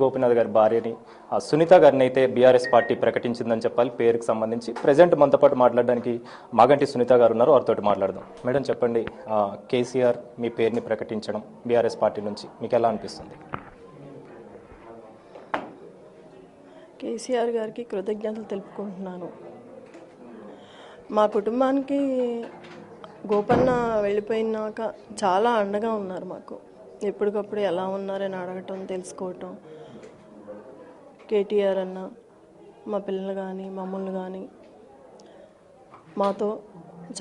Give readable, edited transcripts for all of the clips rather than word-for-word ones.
గోపీనాథ్ గారి భార్యని సునీత గారిని అయితే బీఆర్ఎస్ పార్టీ ప్రకటించిందని చెప్పాలి. పేరుకి సంబంధించి ప్రెజెంట్ మనతో పాటు మాట్లాడడానికి మాగంటి సునీత గారు ఉన్నారు, వారితో మాట్లాడదాం. మేడం చెప్పండి, కేసీఆర్ మీ పేరుని ప్రకటించడం బీఆర్ఎస్ పార్టీ నుంచి మీకు ఎలా అనిపిస్తుంది? కేసీఆర్ గారికి కృతజ్ఞతలు తెలుపుకుంటున్నాను. మా కుటుంబానికి గోపన్న వెళ్ళిపోయినాక చాలా అండగా ఉన్నారు. మాకు ఎప్పటికప్పుడు ఎలా ఉన్నారని అడగటం, తెలుసుకోవటం. కేటీఆర్ అన్న మా పిల్లలు కానీ మమ్మల్ని కానీ మాతో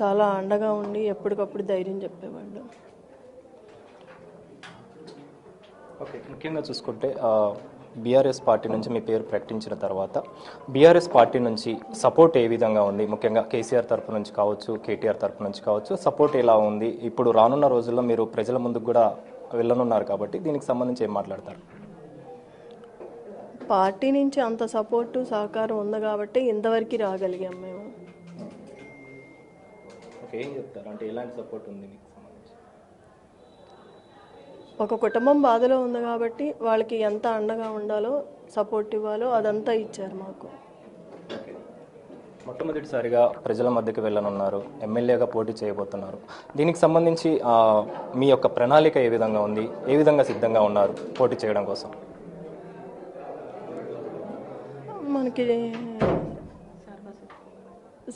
చాలా అండగా ఉండి ఎప్పటికప్పుడు ధైర్యం చెప్పేవాళ్ళు. ఓకే, ముఖ్యంగా చూసుకుంటే బీఆర్ఎస్ పార్టీ నుంచి మీ పేరు ప్రకటించిన తర్వాత బీఆర్ఎస్ పార్టీ నుంచి సపోర్ట్ ఏ విధంగా ఉంది? ముఖ్యంగా కేసీఆర్ తరపు నుంచి కావచ్చు, కేటీఆర్ తరపు నుంచి కావచ్చు, సపోర్ట్ ఎలా ఉంది? ఇప్పుడు రానున్న రోజుల్లో మీరు ప్రజల ముందుకు కూడా వెళ్ళనున్నారు కాబట్టి దీనికి సంబంధించి ఏం మాట్లాడతారు? పార్టీ నుంచి అంత సపోర్టు సహకారం ఉంది కాబట్టి ఇంతవరకు రాగలిగాం మేము. ఓకే, ఏం చెప్తారు? అంటే ఎలాంటి సపోర్ట్ ఉంది మీకు సంబంధించి? ఒక కుటుంబం బాధలో ఉంది కాబట్టి వాళ్ళకి ఎంత అండగా ఉండాలో, సపోర్ట్ ఇవ్వాలో అదంతా ఇచ్చారు మాకు. మొట్టమొదటిసారిగా ప్రజల మధ్యకి వెళ్ళనున్నారు, ఎమ్మెల్యేగా పోటీ చేయబోతున్నారు. దీనికి సంబంధించి మీ యొక్క ప్రణాళిక ఏ విధంగా ఉంది? ఏ విధంగా సిద్ధంగా ఉన్నారు పోటీ చేయడం కోసం? మనకి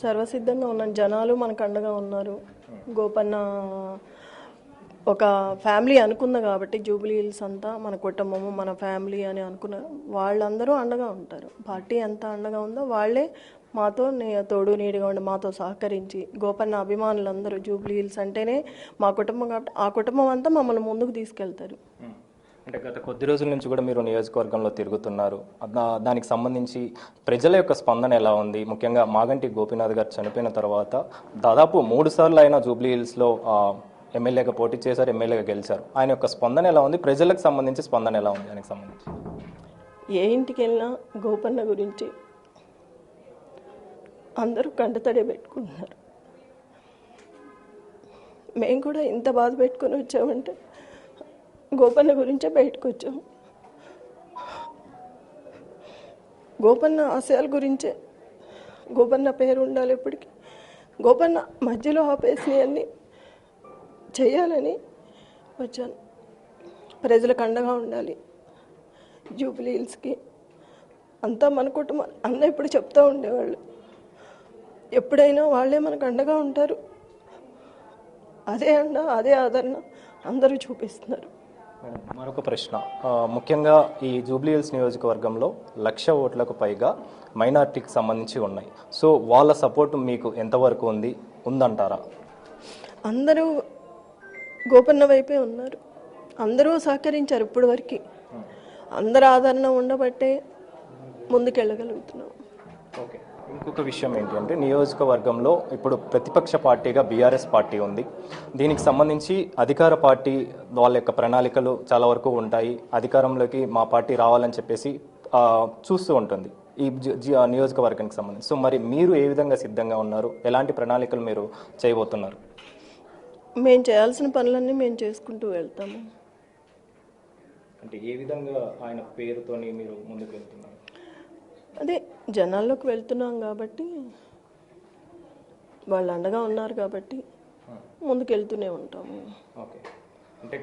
సర్వసిద్ధంగా ఉన్నాను. జనాలు మనకు అండగా ఉన్నారు. గోపన్న ఒక ఫ్యామిలీ అనుకుంది కాబట్టి జూబ్లీ హిల్స్ అంతా మన కుటుంబము, మన ఫ్యామిలీ అని అనుకున్న వాళ్ళందరూ అండగా ఉంటారు. పార్టీ ఎంత అండగా ఉందో వాళ్ళే మాతో తోడు నీడిగా ఉండి మాతో సహకరించి, గోపన్న అభిమానులందరూ జూబ్లీ హిల్స్ అంటేనే మా కుటుంబం కాబట్టి ఆ కుటుంబం అంతా మమ్మల్ని ముందుకు తీసుకెళ్తారు. అంటే గత కొద్ది రోజుల నుంచి కూడా మీరు నియోజకవర్గంలో తిరుగుతున్నారు. దానికి సంబంధించి ప్రజల యొక్క స్పందన ఎలా ఉంది? ముఖ్యంగా మాగంటి గోపీనాథ్ గారు చనిపోయిన తర్వాత దాదాపు 3 సార్లు ఆయన జూబ్లీ హిల్స్లో ఎమ్మెల్యేగా పోటీ చేశారు, ఎమ్మెల్యేగా గెలిచారు. ఆయన యొక్క స్పందన ఎలా ఉంది? ప్రజలకు సంబంధించి స్పందన ఎలా ఉంది? దానికి సంబంధించి ఏ ఇంటికి వెళ్ళినా గోపన్న గురించి అందరూ కంటతడే పెట్టుకుంటున్నారు. మేము కూడా ఇంత బాధ పెట్టుకొని వచ్చామంటే గోపన్న గురించే బయటకు వచ్చాము. గోపన్న ఆశయాల గురించే, గోపన్న పేరు ఉండాలి ఎప్పటికీ, గోపన్న మధ్యలో ఆపేసినవన్నీ చేయాలని వచ్చాను. ప్రజలకు అండగా ఉండాలి. జూబ్లీ హిల్స్కి అంతా మన కుటుంబం అన్న ఇప్పుడు చెప్తూ ఉండేవాళ్ళు, ఎప్పుడైనా వాళ్ళే మనకు అండగా ఉంటారు. అదే అండ, అదే ఆదరణ అందరూ చూపిస్తున్నారు. మరొక ప్రశ్న, ముఖ్యంగా ఈ జూబ్లీ హిల్స్ నియోజకవర్గంలో 1,00,000 ఓట్లకు పైగా మైనార్టీకి సంబంధించి ఉన్నాయి. సో వాళ్ళ సపోర్ట్ మీకు ఎంతవరకు ఉందంటారా? అందరూ గోపన్న వైపే ఉన్నారు. అందరూ సహకరించారు. ఇప్పటి వరకు అందరు ఆదరణ ఉండబట్టే ముందుకెళ్ళగలుగుతున్నాం. ఓకే, ఇంకొక విషయం ఏంటి అంటే నియోజకవర్గంలో ఇప్పుడు ప్రతిపక్ష పార్టీగా బీఆర్ఎస్ పార్టీ ఉంది. దీనికి సంబంధించి అధికార పార్టీ వాళ్ళ యొక్క ప్రణాళికలు చాలా వరకు ఉంటాయి. అధికారంలోకి మా పార్టీ రావాలని చెప్పేసి చూస్తూ ఉంటుంది ఈ నియోజకవర్గానికి సంబంధించి. సో మరి మీరు ఏ విధంగా సిద్ధంగా ఉన్నారు? ఎలాంటి ప్రణాళికలు మీరు చేయబోతున్నారు? మేము చేయాల్సిన పనులన్నీ మేము చేసుకుంటూ వెళ్తాము. అంటే ఏ విధంగా ఆయన పేరుతోని మీరు ముందుకు వెళ్తున్నారు? అదే జనాల్లోకి వెళ్తున్నాం కాబట్టి, వాళ్ళు అండగా ఉన్నారు కాబట్టి ముందుకెళ్తూనే ఉంటాము. ఓకే, అంటే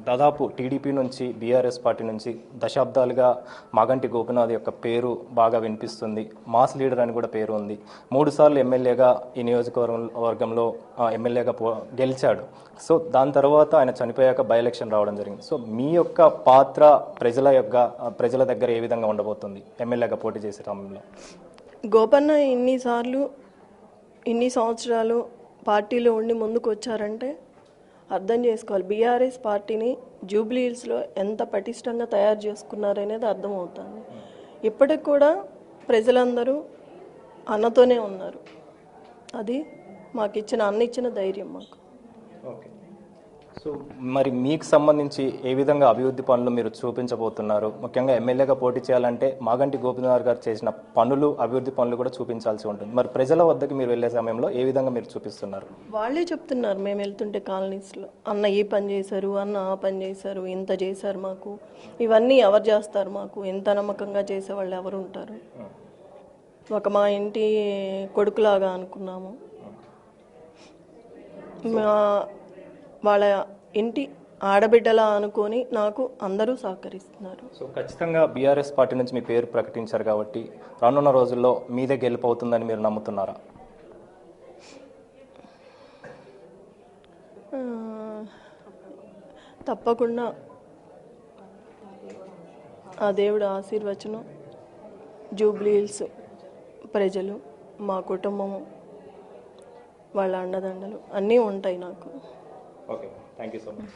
దాదాపు టీడీపీ నుంచి బీఆర్ఎస్ పార్టీ నుంచి దశాబ్దాలుగా మాగంటి గోపీనాథ్ యొక్క పేరు బాగా వినిపిస్తుంది. మాస్ లీడర్ అని కూడా పేరు ఉంది. 3 సార్లు ఎమ్మెల్యేగా ఈ నియోజకవర్గంలో ఎమ్మెల్యేగా గెలిచాడు. సో దాని తర్వాత ఆయన చనిపోయాక బై ఎలక్షన్ రావడం జరిగింది. సో మీ యొక్క పాత్ర ప్రజల దగ్గర ఏ విధంగా ఉండబోతుంది ఎమ్మెల్యేగా పోటీ చేసే సమయంలో? గోపన్న ఇన్ని సంవత్సరాలు పార్టీలో ఉండి ముందుకు వచ్చారంటే అర్థం చేసుకోవాలి. బీఆర్ఎస్ పార్టీని జూబ్లీ హిల్స్లో ఎంత పటిష్టంగా తయారు చేసుకున్నారనేది అర్థమవుతుంది. ఇప్పటికి కూడా ప్రజలందరూ అన్నతోనే ఉన్నారు. అది మాకు అన్న ఇచ్చిన ధైర్యం మాకు. ఓకే, సో మరి మీకు సంబంధించి ఏ విధంగా అభివృద్ధి పనులు మీరు చూపించబోతున్నారు? ముఖ్యంగా ఎమ్మెల్యేగా పోటీ చేయాలంటే మాగంటి గోపీనాథ్ గారు చేసిన పనులు, అభివృద్ధి పనులు కూడా చూపించాల్సి ఉంటుంది. మరి ప్రజల వద్దకు మీరు వెళ్ళే సమయంలో ఏ విధంగా మీరు చూపిస్తున్నారు? వాళ్ళే చెప్తున్నారు మేము వెళ్తుంటే కాలనీస్లో, అన్న ఈ పని చేశారు, అన్న ఆ పని చేశారు, ఇంత చేశారు మాకు, ఇవన్నీ ఎవరు చేస్తారు మాకు, ఎంత నమ్మకంగా చేసేవాళ్ళు ఎవరు ఉంటారు? ఒక మా ఇంటి కొడుకులాగా అనుకున్నాము, వాళ్ళ ఇంటి ఆడబిడ్డలా అనుకొని నాకు అందరూ సహకరిస్తున్నారు. సో ఖచ్చితంగా బీఆర్ఎస్ పార్టీ నుంచి మీ పేరు ప్రకటించారు కాబట్టి రానున్న రోజుల్లో మీదే గెలుపు అవుతుందని మీరు నమ్ముతున్నారా? తప్పకుండా ఆ దేవుడు ఆశీర్వచనం, జూబ్లీ హిల్స్ ప్రజలు, మా కుటుంబము, వాళ్ళ అండదండలు అన్నీ ఉంటాయి నాకు. Okay, thank you so much.